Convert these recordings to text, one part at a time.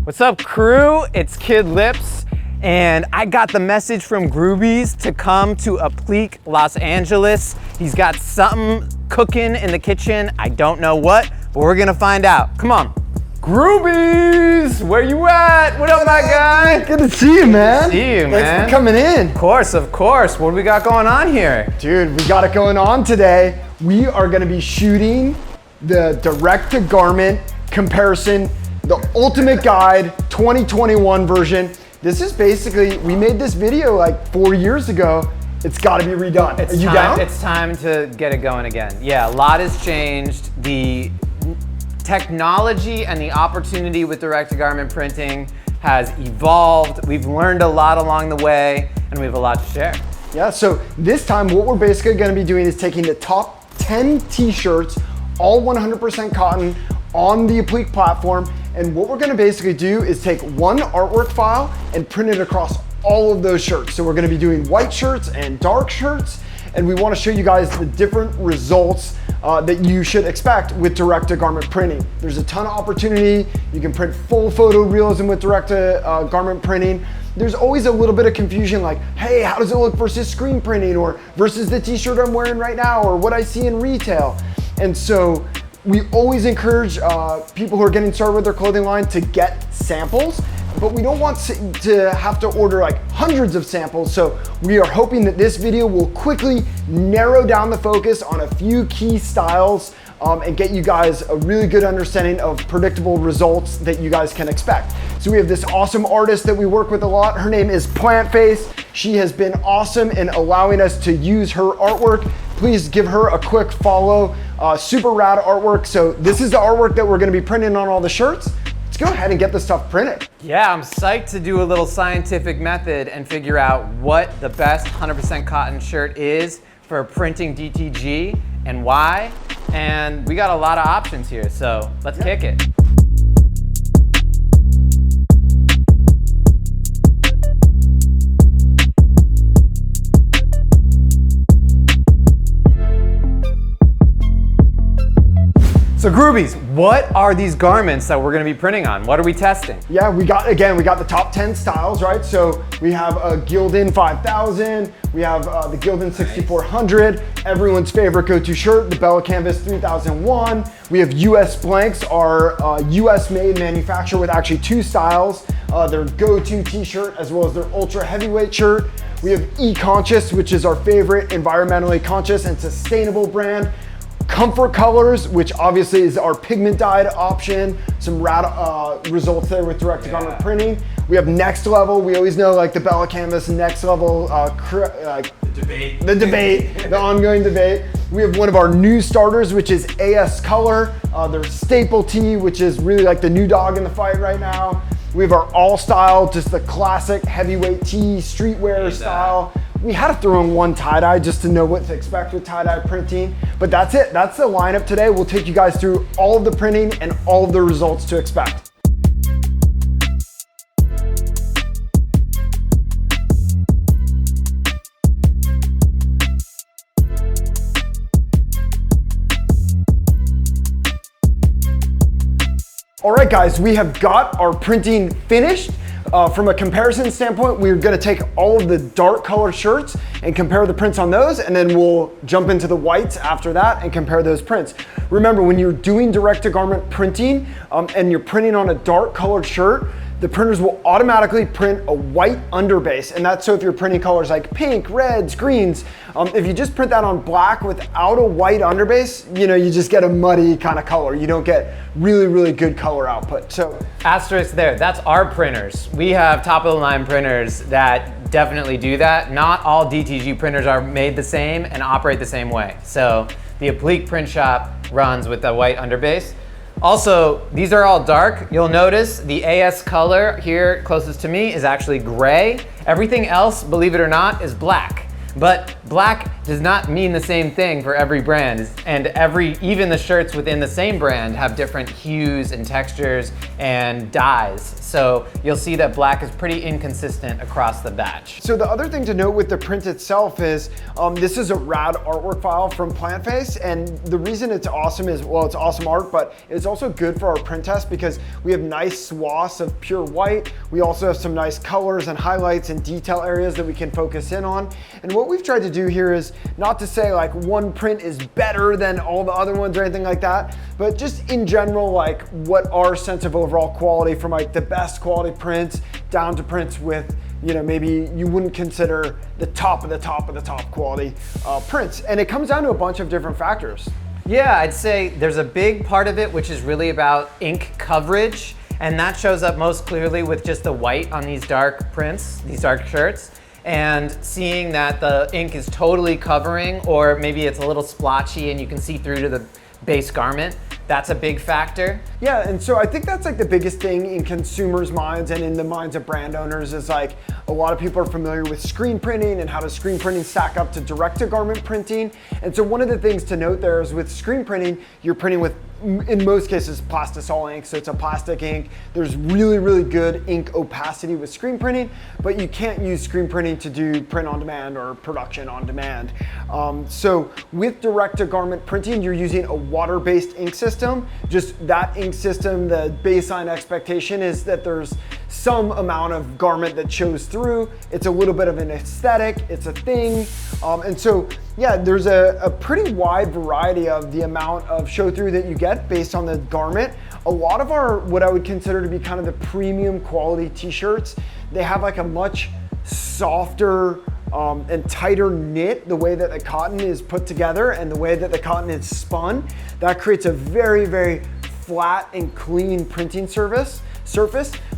What's up, crew? It's Kid Lips, and I got the message from Groobies to come to Apliiq, Los Angeles. He's got something cooking in the kitchen. I don't know what, but we're gonna find out. Come on. Groobies, where you at? What up, my guy? Good to see you, man. Good to see you, man. Thanks for coming in. Of course. What do we got going on here? Dude, we got it going on today. We are gonna be shooting the direct-to-garment comparison, the ultimate guide 2021 version. This is basically, we made this video like 4 years ago. It's gotta be redone. Are you down? It's time to get it going again. Yeah, a lot has changed. The technology and the opportunity with direct-to-garment printing has evolved. We've learned a lot along the way, and we have a lot to share. Yeah, so this time what we're basically gonna be doing is taking the top 10 t-shirts, all 100% cotton, on the Apliiq platform, and what we're gonna basically do is take one artwork file and print it across all of those shirts. So we're gonna be doing white shirts and dark shirts, and we wanna show you guys the different results that you should expect with direct-to-garment printing. There's a ton of opportunity. You can print full photorealism with direct-to-garment printing. There's always a little bit of confusion like, hey, how does it look versus screen printing, or versus the t-shirt I'm wearing right now, or what I see in retail. And so we always encourage people who are getting started with their clothing line to get samples, but we don't want to have to order like hundreds of samples. So we are hoping that this video will quickly narrow down the focus on a few key styles and get you guys a really good understanding of predictable results that you guys can expect. So we have this awesome artist that we work with a lot. Her name is Plantface. She has been awesome in allowing us to use her artwork. Please give her a quick follow. Super rad artwork. So this is the artwork that we're gonna be printing on all the shirts. Let's go ahead and get this stuff printed. Yeah, I'm psyched to do a little scientific method and figure out what the best 100% cotton shirt is for printing DTG and why. And we got a lot of options here, so let's kick it. So Groobies, what are these garments that we're gonna be printing on? What are we testing? Yeah, we got the top 10 styles, right? So we have a Gildan 5000, we have the Gildan 6400, everyone's favorite go-to shirt, the Bella Canvas 3001. We have US Blanks, our US made manufacturer with actually 2 styles, their go-to t-shirt as well as their ultra heavyweight shirt. We have E-Conscious, which is our favorite environmentally conscious and sustainable brand. Comfort Colors, which obviously is our pigment dyed option. Some rad results there with direct-to-garment printing. We have Next Level. We always know like the Bella Canvas Next Level, the ongoing debate. We have one of our new starters, which is AS Color. Their Staple Tee, which is really like the new dog in the fight right now. We have our All Style, just the classic heavyweight tee, streetwear style. We had to throw in one tie-dye just to know what to expect with tie-dye printing, but that's it. That's the lineup today. We'll take you guys through all of the printing and all of the results to expect. All right, guys, we have got our printing finished. From a comparison standpoint, we're gonna take all of the dark color shirts and compare the prints on those, and then we'll jump into the whites after that and compare those prints. Remember, when you're doing direct-to-garment printing and you're printing on a dark colored shirt, the printers will automatically print a white underbase, and that's so if you're printing colors like pink, reds, greens. If you just print that on black without a white underbase, you just get a muddy kind of color. You don't get really, really good color output. So asterisk there, that's our printers. We have top of the line printers that definitely do that. Not all DTG printers are made the same and operate the same way. So the Apliiq print shop runs with the white underbase. Also, these are all dark. You'll notice the AS color here closest to me is actually gray. Everything else, believe it or not, is black. But Black does not mean the same thing for every brand, and even the shirts within the same brand have different hues and textures and dyes. So you'll see that black is pretty inconsistent across the batch. So the other thing to note with the print itself is this is a rad artwork file from Plantface, and the reason it's awesome is, well, it's awesome art, but it's also good for our print test because we have nice swaths of pure white. We also have some nice colors and highlights and detail areas that we can focus in on. And what we've tried to do here is not to say like one print is better than all the other ones or anything like that, but just in general, like what our sense of overall quality from like the best quality prints down to prints with, you know, maybe you wouldn't consider the top of the top of the top quality prints. And it comes down to a bunch of different factors. Yeah, I'd say there's a big part of it which is really about ink coverage, and that shows up most clearly with just the white on these dark prints, these dark shirts, and seeing that the ink is totally covering, or maybe it's a little splotchy and you can see through to the base garment. That's a big factor. Yeah, and so I think that's like the biggest thing in consumers' minds and in the minds of brand owners is like a lot of people are familiar with screen printing and how does screen printing stack up to direct-to-garment printing. And so one of the things to note there is with screen printing, you're printing with, in most cases, plastisol ink, so it's a plastic ink. There's really, really good ink opacity with screen printing, but you can't use screen printing to do print on demand or production on demand. So with direct-to-garment printing, you're using a water-based ink system. Just that ink system, the baseline expectation is that there's some amount of garment that shows through. It's a little bit of an aesthetic, it's a thing. And so, yeah, there's a pretty wide variety of the amount of show through that you get based on the garment. A lot of our, what I would consider to be kind of the premium quality t-shirts, they have like a much softer and tighter knit, the way that the cotton is put together and the way that the cotton is spun. That creates a very, very flat and clean printing surface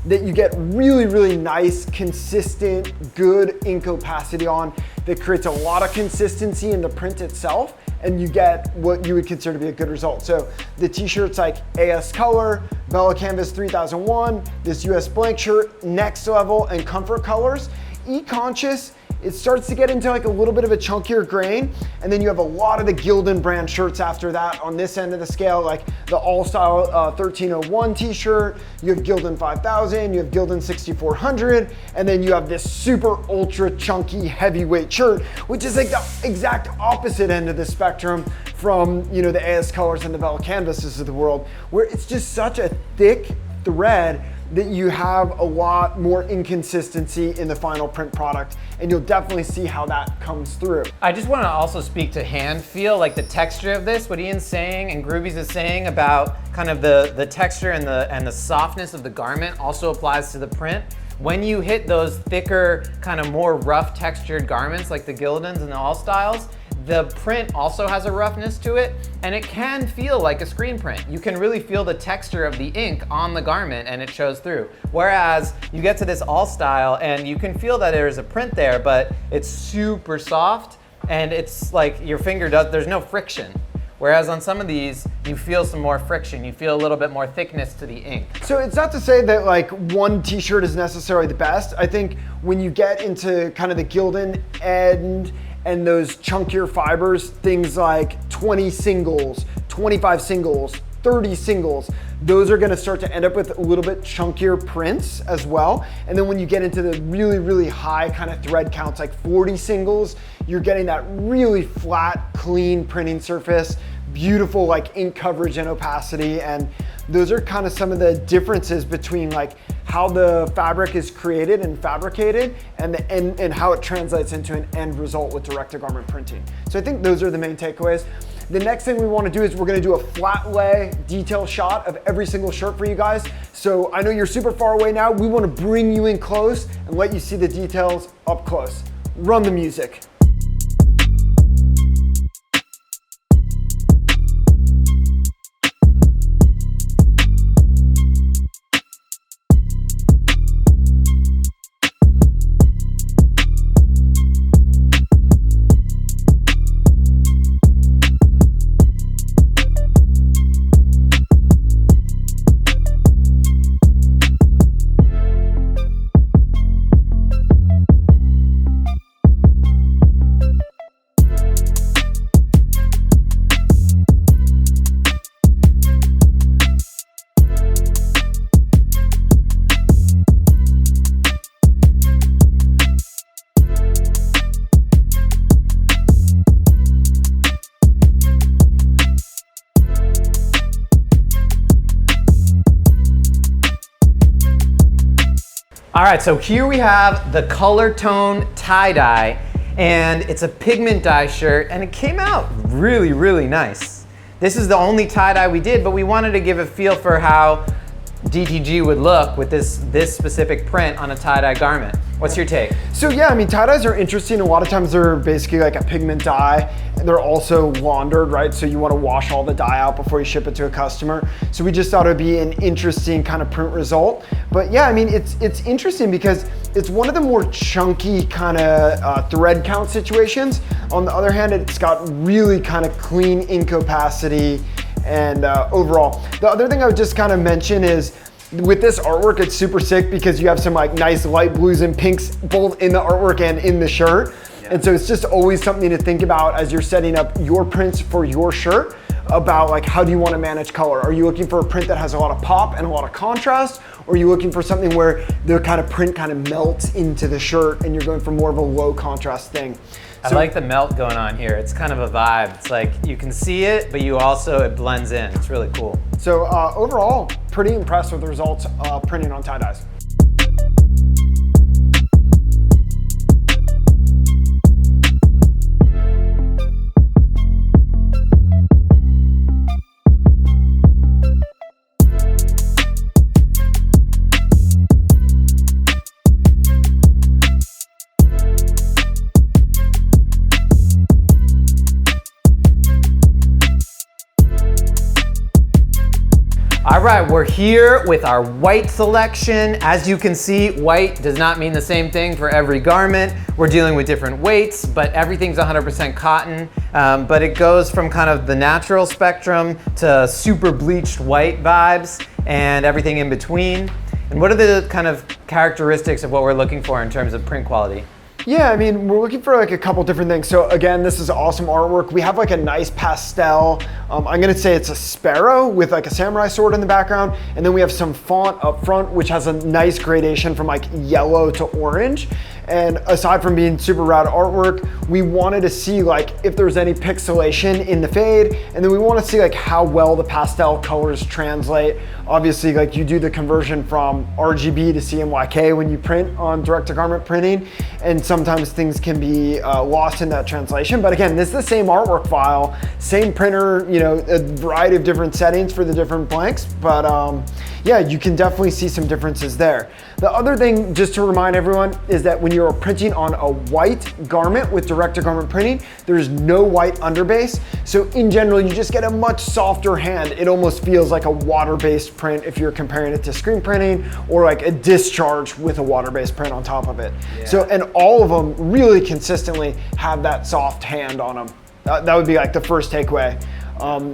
that you get really, really nice, consistent, good ink opacity on that creates a lot of consistency in the print itself, and you get what you would consider to be a good result. So the t-shirts like AS Color, Bella Canvas 3001, this US blank shirt, Next Level, and Comfort Colors, E-Conscious, it starts to get into like a little bit of a chunkier grain, and then you have a lot of the Gildan brand shirts after that on this end of the scale, like the All Style 1301 t-shirt, you have Gildan 5000, you have Gildan 6400, and then you have this super ultra chunky heavyweight shirt, which is like the exact opposite end of the spectrum from, you know, the AS Colors and the Bella Canvases of the world, where it's just such a thick thread that you have a lot more inconsistency in the final print product, and you'll definitely see how that comes through. I just want to also speak to hand feel, like the texture of this, what Ian's saying and Groovies is saying about kind of the texture and the softness of the garment also applies to the print. When you hit those thicker, kind of more rough textured garments like the Gildans and the All Styles, the print also has a roughness to it, and it can feel like a screen print. You can really feel the texture of the ink on the garment and it shows through. Whereas you get to this All Style and you can feel that there's a print there, but it's super soft and it's like your finger there's no friction. Whereas on some of these, you feel some more friction. You feel a little bit more thickness to the ink. So it's not to say that like one t-shirt is necessarily the best. I think when you get into kind of the Gildan end and those chunkier fibers, things like 20 singles, 25 singles, 30 singles, those are gonna start to end up with a little bit chunkier prints as well. And then when you get into the really, really high kind of thread counts, like 40 singles, you're getting that really flat, clean printing surface, beautiful like ink coverage and opacity. And those are kind of some of the differences between like how the fabric is created and fabricated and how it translates into an end result with direct-to-garment printing. So I think those are the main takeaways. The next thing we want to do is we're going to do a flat lay detail shot of every single shirt for you guys. So I know you're super far away now. We want to bring you in close and let you see the details up close. Run the music. All right, so here we have the color tone tie-dye, and it's a pigment dye shirt, and it came out really, really nice. This is the only tie-dye we did, but we wanted to give a feel for how DTG would look with this specific print on a tie-dye garment. What's your take? So yeah, I mean, tie-dyes are interesting. A lot of times they're basically like a pigment dye. They're also laundered, right? So you want to wash all the dye out before you ship it to a customer. So we just thought it'd be an interesting kind of print result. But yeah, I mean, it's interesting because it's one of the more chunky kind of thread count situations. On the other hand, it's got really kind of clean ink opacity and overall. The other thing I would just kind of mention is with this artwork, it's super sick because you have some like nice light blues and pinks both in the artwork and in the shirt. Yeah. And so it's just always something to think about as you're setting up your prints for your shirt about like, how do you want to manage color? Are you looking for a print that has a lot of pop and a lot of contrast? Or are you looking for something where the kind of print kind of melts into the shirt and you're going for more of a low contrast thing? I like the melt going on here. It's kind of a vibe. It's like you can see it, but it blends in. It's really cool. So overall, pretty impressed with the results printing on tie-dyes. All right, we're here with our white selection. As you can see, white does not mean the same thing for every garment. We're dealing with different weights, but everything's 100% cotton. But it goes from kind of the natural spectrum to super bleached white vibes and everything in between. And what are the kind of characteristics of what we're looking for in terms of print quality? Yeah, I mean, we're looking for like a couple different things. So again, this is awesome artwork. We have like a nice pastel. I'm gonna say it's a sparrow with like a samurai sword in the background. And then we have some font up front, which has a nice gradation from like yellow to orange. And aside from being super rad artwork, we wanted to see like if there's any pixelation in the fade. And then we want to see like how well the pastel colors translate. Obviously, like you do the conversion from RGB to CMYK when you print on direct-to-garment printing. And sometimes things can be lost in that translation. But again, this is the same artwork file, same printer, you know, a variety of different settings for the different blanks. But yeah, you can definitely see some differences there. The other thing, just to remind everyone, is that when you're printing on a white garment with direct-to-garment printing, there's no white underbase. So in general, you just get a much softer hand. It almost feels like a water-based print if you're comparing it to screen printing or like a discharge with a water-based print on top of it. Yeah. So, and all of them really consistently have that soft hand on them. That would be like the first takeaway.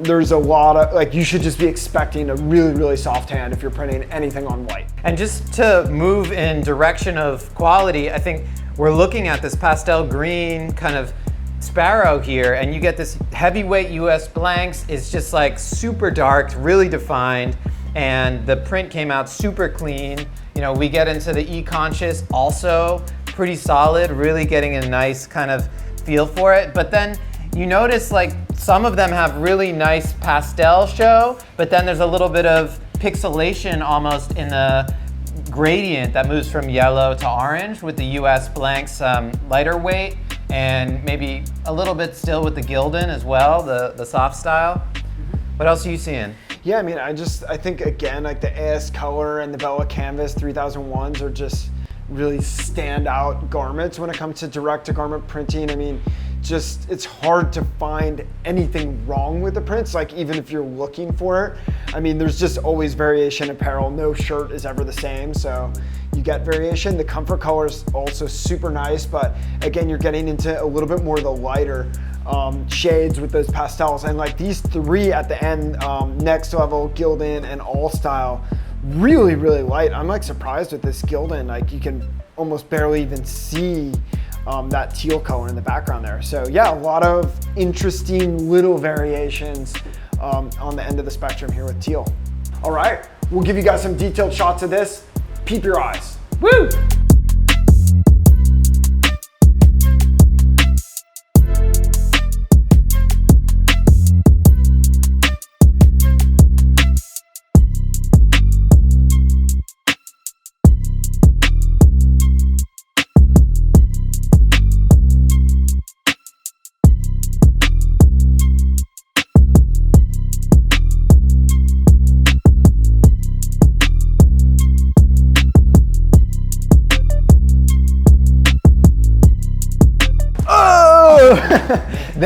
There's a lot of, like, you should just be expecting a really, really soft hand if you're printing anything on white. And just to move in direction of quality, I think we're looking at this pastel green kind of sparrow here, and you get this heavyweight US blanks. It's just like super dark, really defined, and the print came out super clean. You know, we get into the E-Conscious, also pretty solid, really getting a nice kind of feel for it. But then you notice like some of them have really nice pastel show, but then there's a little bit of pixelation almost in the gradient that moves from yellow to orange with the US blanks lighter weight, and maybe a little bit still with the Gildan as well, the soft style. What else are you seeing? Yeah, I mean, I think again, like the AS Color and the Bella Canvas 3001s are just really standout garments when it comes to direct-to-garment printing. I mean, just it's hard to find anything wrong with the prints, like even if you're looking for it. I mean, there's just always variation in apparel. No shirt is ever the same, so you get variation. The comfort color is also super nice, but again, you're getting into a little bit more of the lighter shades with those pastels. And like these three at the end, Next Level, Gildan, and All Style, really, really light. I'm like surprised with this Gildan. Like you can almost barely even see that teal color in the background there. So yeah, a lot of interesting little variations on the end of the spectrum here with teal. All right, we'll give you guys some detailed shots of this. Peep your eyes. Woo!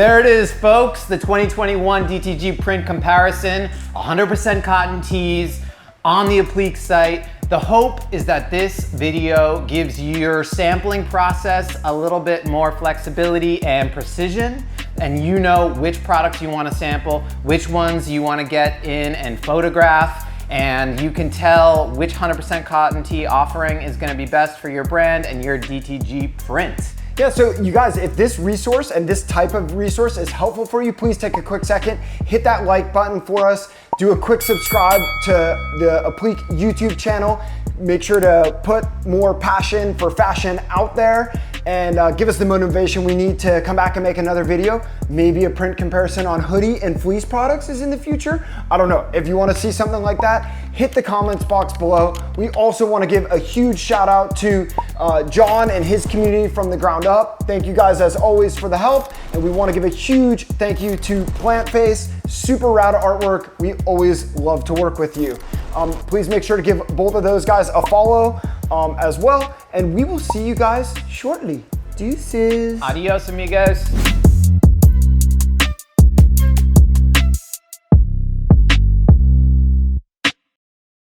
There it is, folks, the 2021 DTG print comparison, 100% cotton tees on the Apliiq site. The hope is that this video gives your sampling process a little bit more flexibility and precision, and you know which products you want to sample, which ones you want to get in and photograph, and you can tell which 100% cotton tee offering is going to be best for your brand and your DTG print. Yeah, so you guys, if this resource and this type of resource is helpful for you, please take a quick second, hit that like button for us, do a quick subscribe to the Apliiq YouTube channel, make sure to put more passion for fashion out there, and give us the motivation we need to come back and make another video. Maybe a print comparison on hoodie and fleece products is in the future. I don't know. If you want to see something like that, hit the comments box below. We also want to give a huge shout out to John and his community from the ground up. Thank you guys as always for the help. And we want to give a huge thank you to Plant Face, super rad artwork. We always love to work with you. Please make sure to give both of those guys a follow as well. And we will see you guys shortly. Deuces. Adios, amigos.